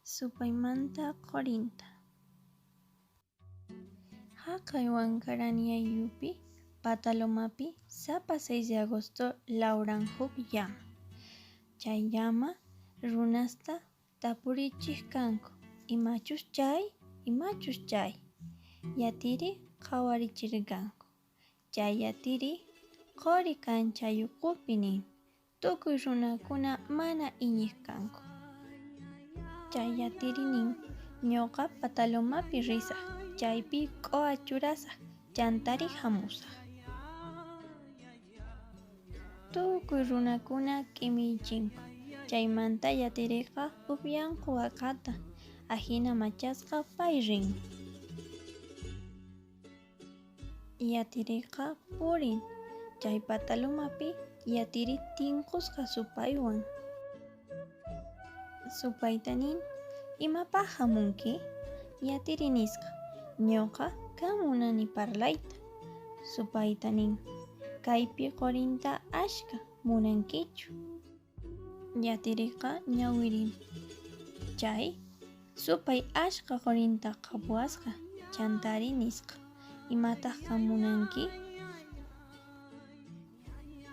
Supaymanta qurinta. Haqaywan karani ayllupi Patalomapi sapa 6 de agosto lawran huk llama. Chay llama runasta tapurichik kanku. Imachus chay? Yatiri qhawarichirqanku. Chay yatiri quri kanchayu qupi nin. Tukuy runakuna mana iñiq kanku. Chay yatiri nin ñuqa Patalomapi risaq. Chaypi q'uwa churasaq, chantari hamusaq. Tukuy runakuna k'imiychinku. Chaymanta yatiriqa upyanku aqhata. Ahina machasqa pay rin. Yatiriqa purin. Chay Patalomapi yatiri tinqusqa supaywan. Supayta nin, imapaq hamunki? Yatiri nisqa, ñuqa kan munani parlayta. Supayta nin, kaypi qurinta ashka munankichu? Yatiriqa ñawirin, chay supay ashka qurinta qhapuasqa chantari nisqa. Imataq kan munanki?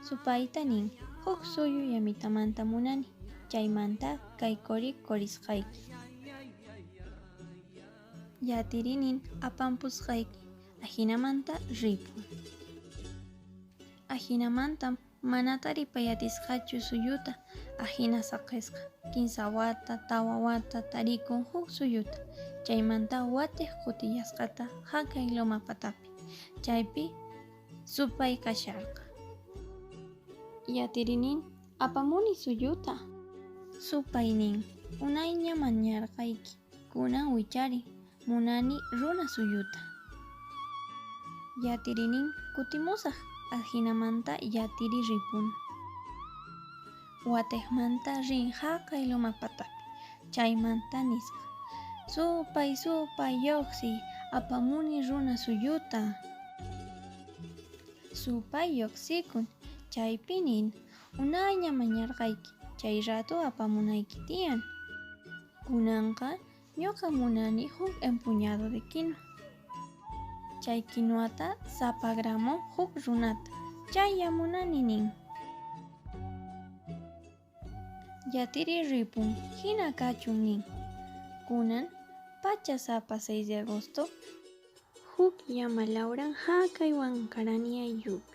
Supayta nin, huk suyu llamitamanta munani. Chaymanta kay quri qurisqayki. Yatiri nin apampusqayki. Ahinamanta ripun. Ahinamantam manatari payatisqachu suyuta. Ahina saqisqa. Kinsa wata, tawa wata tarikun huk suyuta. Chaymanta watiq kutiyasqata haqay Loma patapi. Chaypi supay kasharqa. Yatiri nin, apamuni suyuta. Supay nin, unayña mañarqayki. Kunan wicharin, munani runa suyuta. Yatiri nin, kutimusaq. Ahinamanta yatiri ripun. Watiqmanta rin haqay Loma patapi. Chaymanta nisqa, supay lluqsiy, apamuni runa suyuta. Supay lluqsikun. Chaypi nin, unayña mañarqayki. Chay ratu apamunayki tiyan. Kunanqa ñuqa munani huk empuñado de quinoa. Chay quinoata sapagramun huk runata. Chaylla munani nin. Yatiri ripun, hina kachun nin. Kunan pacha sapa 6 de agosto huk llama lawran haqaywan karani ayllupi.